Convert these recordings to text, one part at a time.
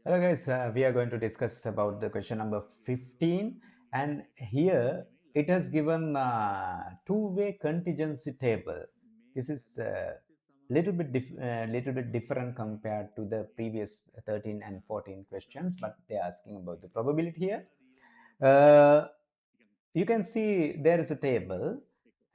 Hello guys, we are going to discuss about the question number 15, and here it has given two-way contingency table. This is little bit different compared to the previous 13 and 14 questions, but they are asking about the probability here. Uh, you can see there is a table,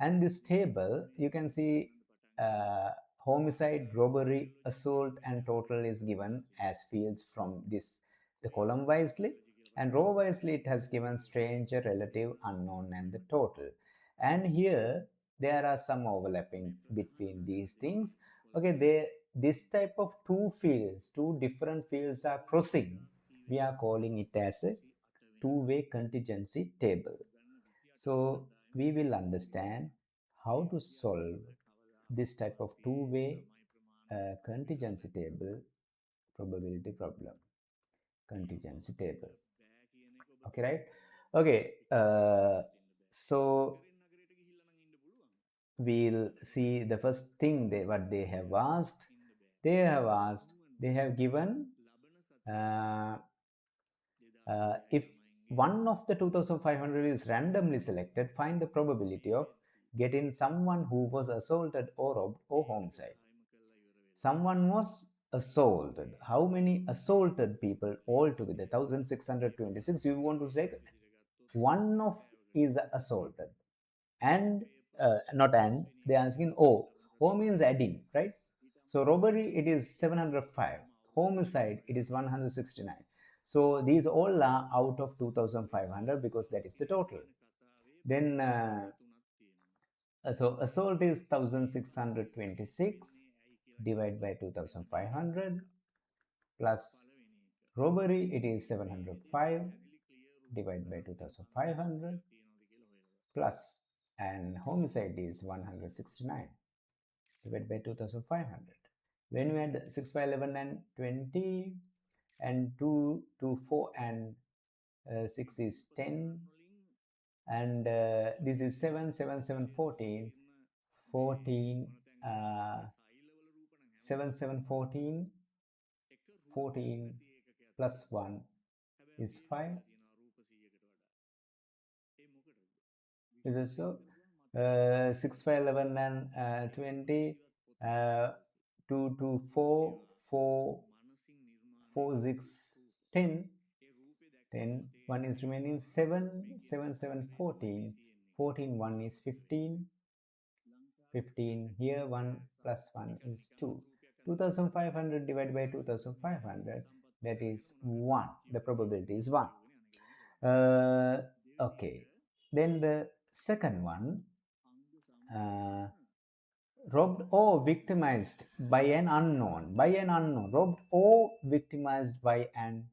and this table you can see uh, homicide, robbery, assault, and total is given as fields from this the column wisely, and row wisely it has given stranger, relative, unknown, and the total. And here there are some overlapping between these things. Okay, they this type of two different fields are crossing. We are calling it as a two-way contingency table. So we will understand how to solve this type of two-way contingency table probability problem. Contingency table. Okay, right? Okay. So we'll see the first thing what they have asked. They have given uh, if one of the 2500 is randomly selected, find the probability of getting someone who was assaulted or robbed or homicide. Someone was assaulted. How many assaulted people altogether? 1626. You want to say one of is assaulted, and not and they're asking O means adding, right? So robbery it is 705, homicide it is 169. So these all are out of 2500 because that is the total. Then so assault is 1626 divided by 2500 plus robbery it is 705 divided by 2500 plus, and homicide is 169 divided by 2500. When we add 6 by 11 and 20 and 2 to 4 and 6 is 10, and this is 7 7 7 14 14 7 7 14 14 plus 1 is 5. Is it so? 6 by 11 and 20, 2 to 4 4 4 6 10 10 1 is remaining 7 7 7 14 14 1 is 15 15 here 1 plus 1 is 2 2500 divided by 2500, that is 1. The probability is 1. Okay, then the second one, uh, robbed or victimized by an unknown, robbed or victimized by an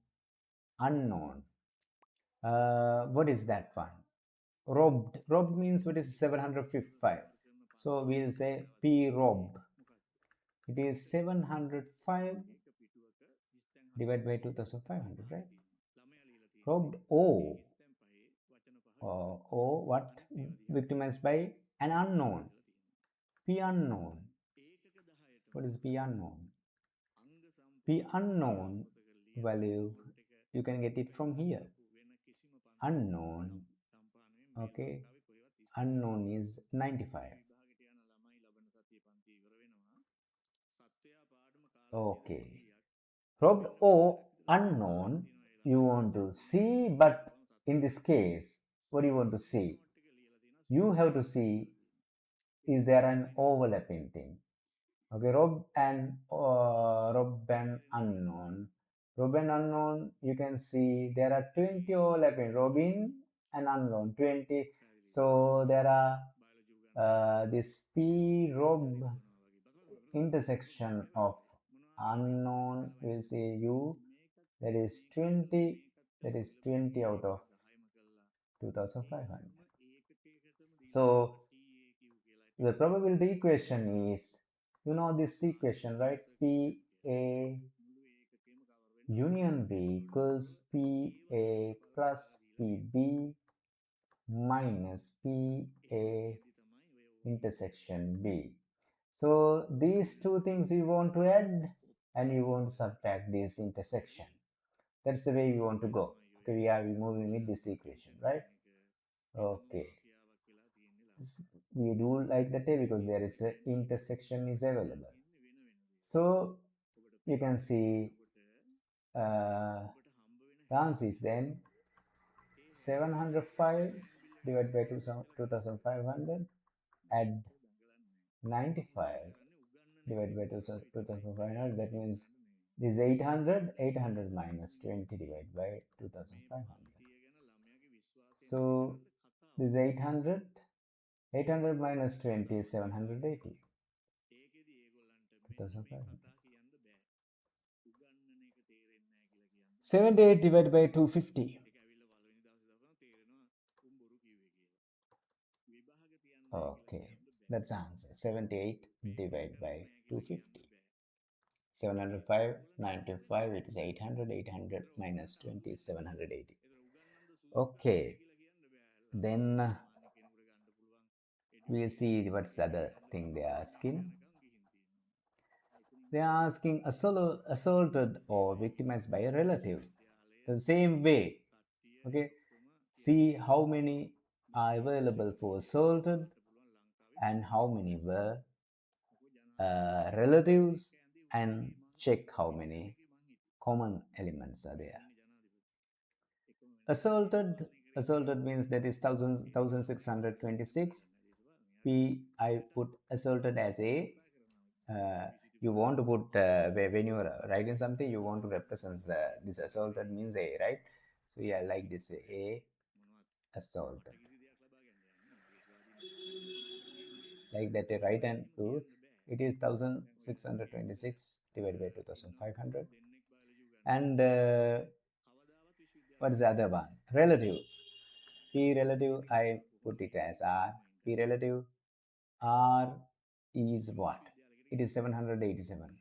unknown. What is that one? Robbed means what is 755, so we'll say P robbed, it is 705 divided by 2500, right? Robbed o what, victimized by an unknown, P unknown. What is P unknown? P unknown value, you can get it from here. Unknown, okay, unknown is 95. Okay, robbed o unknown you want to see, but in this case, what do you want to see? You have to see, is there an overlapping thing? Okay, rob and unknown. Rob and unknown, you can see there are 20 overlapping. Robin and unknown, 20. So there are this P rob intersection of unknown, we'll say U, that is 20, that is 20 out of 2500. So the probability equation is, you know this equation, right? P A union B equals PA plus PB minus PA intersection B. So these two things you want to add and you want to subtract this intersection. That's the way we want to go. Okay, we are moving with this equation, right? Okay. We do like that because there is a intersection is available. So you can see the answer is then 705 divided by 2500, add 95 divided by 2500, that means this 800, 800 minus 20 divided by 2500. So this 800, 800 minus 20 is 780, 2500. 78 divided by 250. Okay, that's the answer. 78 divided by 250. 705, 95, it is 800, 800 minus 20 is 780. Okay, then we'll see what's the other thing they are asking. They are asking assaulted or victimized by a relative. The same way, okay, see how many are available for assaulted and how many were relatives, and check how many common elements are there. Assaulted means that is 1626. I put assaulted as a you want to put when you are writing something, you want to represent this assaulted means a, right? So yeah, like this a assaulted, like that a right hand to it is 1626 divided by 2500. And what is the other one? Relative. P relative, I put it as R. P relative, R is what? It is 787.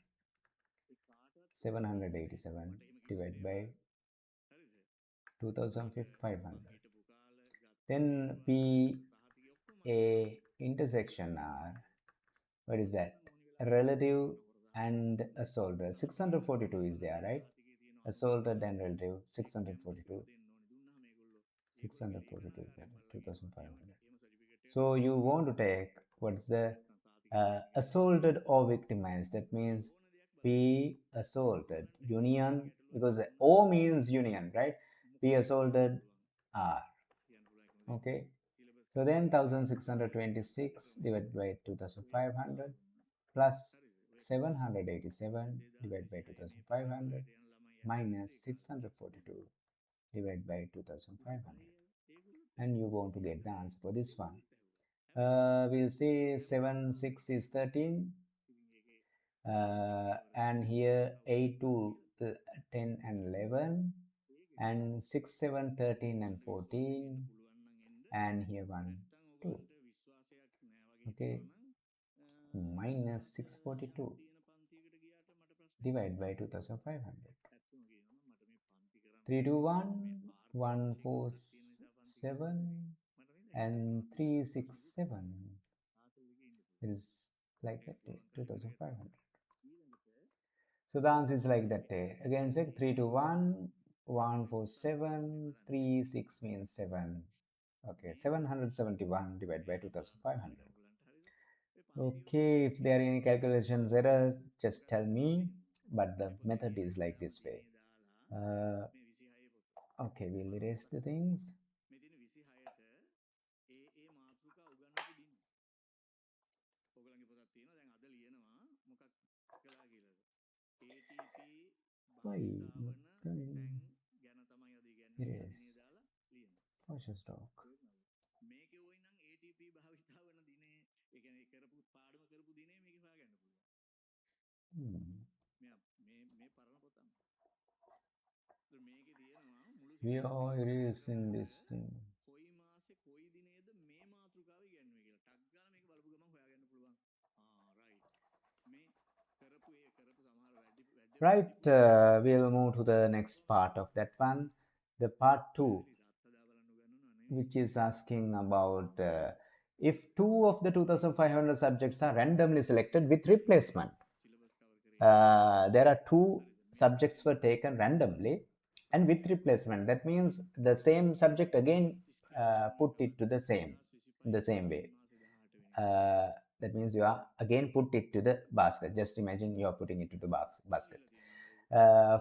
787 divided by 2500. Then P A intersection R. What is that? Relative and assaulted. 642 is there, right? Assaulted and relative 642. 642 2500. So you want to take what's the assaulted or victimized. That means be assaulted union, because O means union, right? Be assaulted R. Okay. So then 1626 divided by 2500 plus 787 divided by 2500 minus 642 divided by 2500, and you want to get the answer for this one. We'll say 7 6 is 13, and here 8 2 10 and 11, and 6 7 13 and 14, and here 1 2. Okay, minus 642 divided by 2500. 321 147 and 367 is like that 2500. So the answer is like that. Again, check 321 147 36 means 7. Okay, 771 divided by 2500. Okay, if there are any calculations error, just tell me. But the method is like this way. Okay, we'll erase the things. Why not going erase? Cautious stock. We are erasing this thing. Right, we'll move to the next part of that one, the part 2, which is asking about if 2 of the 2500 subjects are randomly selected with replacement. There are 2 subjects were taken randomly, and with replacement, that means the same subject again put it to the same way. That means you are again put it to the basket. Just imagine you are putting it to the basket.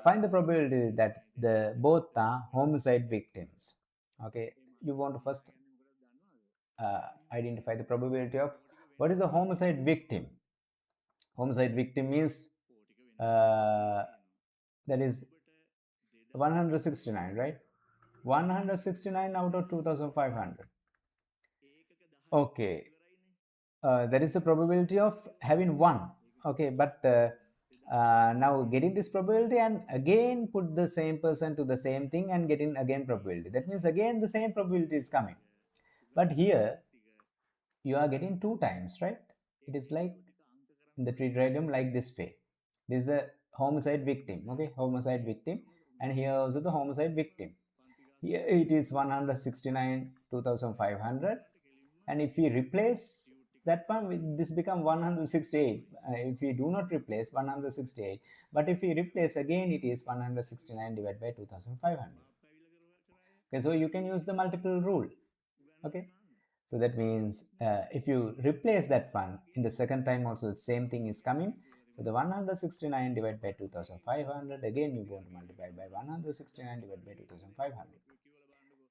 Find the probability that the both are homicide victims. Okay, you want to first identify the probability of what is a homicide victim. Homicide victim means that is 169, right? 169 out of 2500. Okay, there is a probability of having one. Okay, but now getting this probability and again put the same person to the same thing and getting again probability. That means again the same probability is coming. But here you are getting two times, right? It is like in the tree diagram like this way. This is a homicide victim. Okay, homicide victim, and here also the homicide victim. Here it is 169 2500, and if we replace that one with this become 168. If we do not replace 168, but if we replace again it is 169 divided by 2500. Okay, so you can use the multiple rule. Okay, so that means if you replace that one in the second time also the same thing is coming. So the 169 divided by 2500, again you going to multiply by 169 divided by 2500.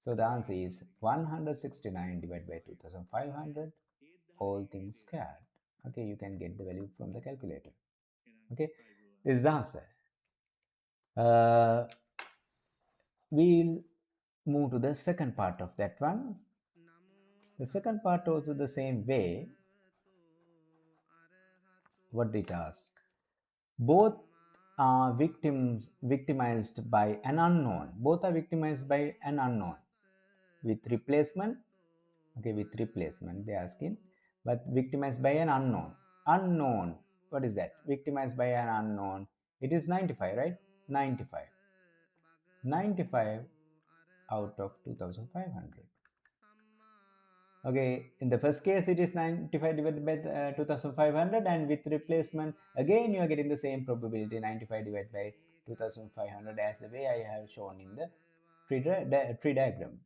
So the answer is 169 divided by 2500, all things squared. Okay, you can get the value from the calculator. Okay, this is the answer. We'll move to the second part of that one. The second part also the same way. What did it ask? Both are victimized by an unknown. Both are victimized by an unknown. With replacement, okay, with replacement they're asking, but victimized by an unknown. Unknown, what is that? Victimized by an unknown. It is 95, right? 95. 95 out of 2500. Okay, in the first case it is 95 divided by 2500, and with replacement again you are getting the same probability 95 divided by 2500 as the way I have shown in the tree diagram.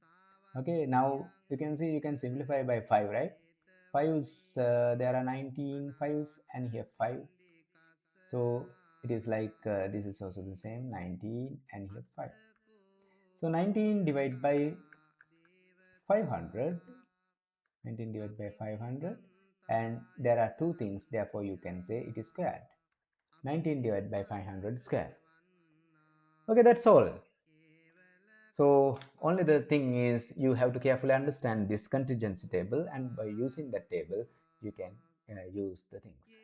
Okay, now you can see you can simplify by 5, right? 5's, there are 19 5's and here 5, so it is like this is also the same 19 and here 5. So 19 divided by 500, 19 divided by 500, and there are two things, therefore you can say it is squared. 19 divided by 500 square. Okay, that's all. So only the thing is you have to carefully understand this contingency table, and by using that table you can use the things.